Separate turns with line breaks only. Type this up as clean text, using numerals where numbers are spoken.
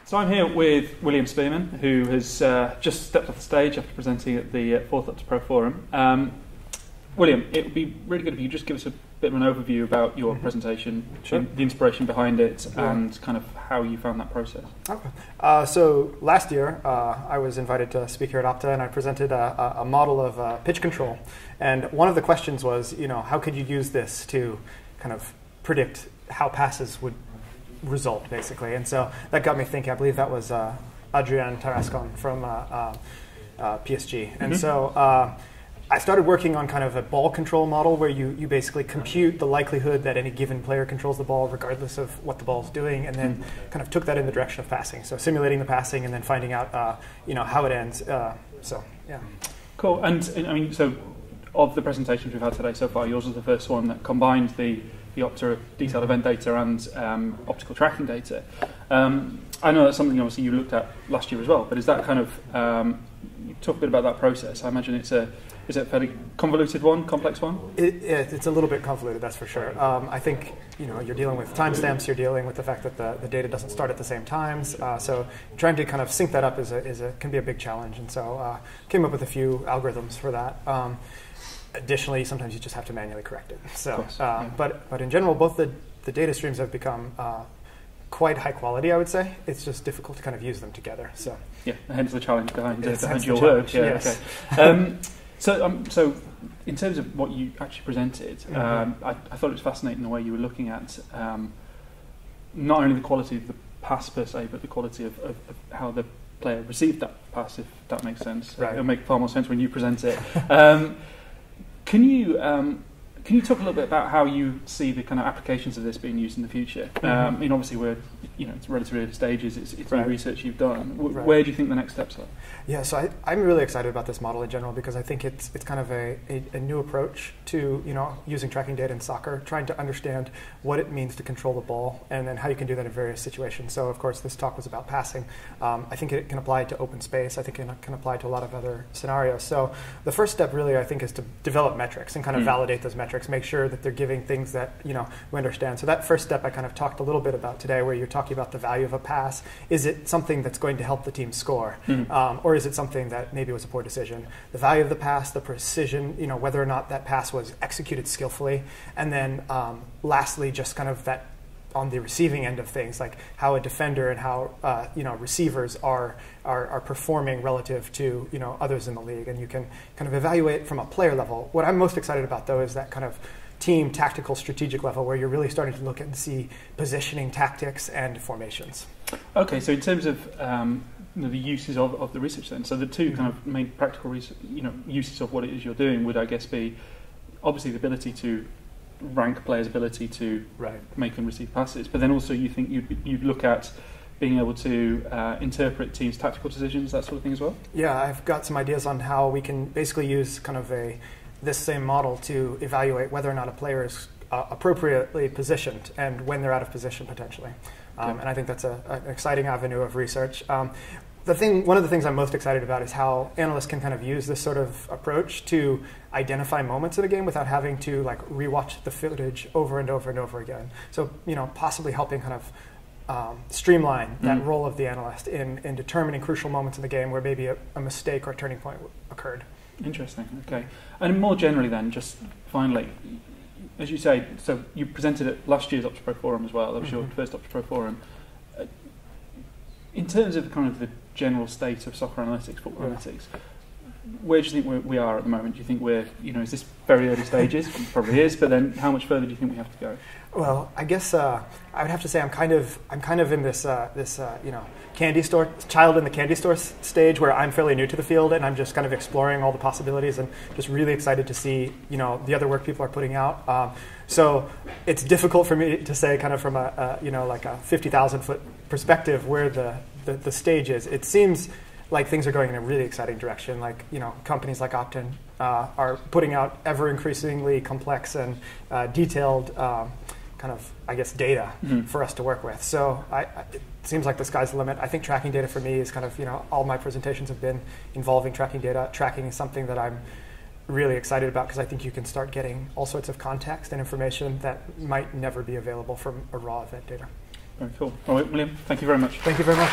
So I'm here with William Spearman, who has just stepped off the stage after presenting at the fourth OptaPro Forum. William, it would be really good if you could just give us a bit of an overview about your presentation,
Sure.
the inspiration behind it, and kind of how you found that process.
Okay. So last year, I was invited to speak here at Opta, and I presented a model of pitch control. And one of the questions was, how could you use this to kind of predict how passes would result, basically? And so that got me thinking. I believe that was Adrian Tarascon from PSG. And so I started working on kind of a ball control model where you basically compute the likelihood that any given player controls the ball regardless of what the ball is doing, and then kind of took that in the direction of passing. So simulating the passing and then finding out how it ends. So yeah.
Cool. And I mean, so of the presentations we've had today so far, yours was the first one that combined the Opta detailed event data and optical tracking data. I know that's something obviously you looked at last year as well, but is that kind of talk a bit about that process? I imagine is it a fairly convoluted one, complex one?
It's a little bit convoluted, that's for sure. I think you're dealing with timestamps. You're dealing with the fact that the data doesn't start at the same times. So trying to kind of sync that up can be a big challenge. And so came up with a few algorithms for that. Additionally, sometimes you just have to manually correct it. So, but in general, both the data streams have become quite high quality, I would say. It's just difficult to kind of use them together. So
yeah, hence the challenge behind your work. Yeah,
yes.
Okay. So in terms of what you actually presented, I thought it was fascinating the way you were looking at not only the quality of the pass per se, but the quality of how the player received that pass, if that makes sense.
Right.
It'll make far more sense when you present it. Can you talk a little bit about how you see the kind of applications of this being used in the future? I mean, obviously it's relatively early stages. It's new research you've done. Where do you think the next steps are?
Yeah, so I'm really excited about this model in general because I think it's kind of a new approach to using tracking data in soccer, trying to understand what it means to control the ball, and then how you can do that in various situations. So of course, this talk was about passing. I think it can apply to open space. I think it can apply to a lot of other scenarios. So the first step really, I think, is to develop metrics and kind of validate those metrics, make sure that they're giving things that we understand. So that first step I kind of talked a little bit about today, where you're talking about the value of a pass. Is it something that's going to help the team score, or is it something that maybe was a poor decision? The value of the pass, the precision, whether or not that pass was executed skillfully, and then lastly, just kind of that on the receiving end of things, like how a defender and how receivers are performing relative to others in the league, and you can kind of evaluate from a player level. What I'm most excited about, though, is that kind of team tactical strategic level where you're really starting to look and see positioning tactics and formations. Okay,
so in terms of the uses of the research then, so the two kind of main practical uses of what it is you're doing would, I guess, be obviously the ability to rank players' ability to make and receive passes, but then also you think you'd look at being able to interpret teams' tactical decisions, that sort of thing as well? Yeah,
I've got some ideas on how we can basically use kind of this same model to evaluate whether or not a player is appropriately positioned and when they're out of position potentially. And I think that's an exciting avenue of research. One of the things I'm most excited about is how analysts can kind of use this sort of approach to identify moments in a game without having to rewatch the footage over and over and over again. So possibly helping kind of streamline that role of the analyst in determining crucial moments in the game where maybe a mistake or a turning point occurred.
Interesting. Okay. And more generally then, just finally, as you say, so you presented at last year's OptaPro Forum as well. That was your first OptaPro Forum. In terms of kind of the general state of soccer analytics, football analytics, where do you think we are at the moment? Do you think we're, is this very early stages? It probably is, but then how much further do you think we have to go? Well,
I guess I would have to say I'm kind of in this candy store, child in the candy store stage where I'm fairly new to the field and I'm just kind of exploring all the possibilities and just really excited to see the other work people are putting out. So it's difficult for me to say kind of from a 50,000 foot perspective where the stage is. It seems like things are going in a really exciting direction. Like companies like Opta are putting out ever increasingly complex and detailed kind of, I guess, data for us to work with. So it seems like the sky's the limit. I think tracking data for me is kind of, all my presentations have been involving tracking data. Tracking is something that I'm really excited about because I think you can start getting all sorts of context and information that might never be available from a raw event data.
Very cool. All right, William, thank you very much.
Thank you very much.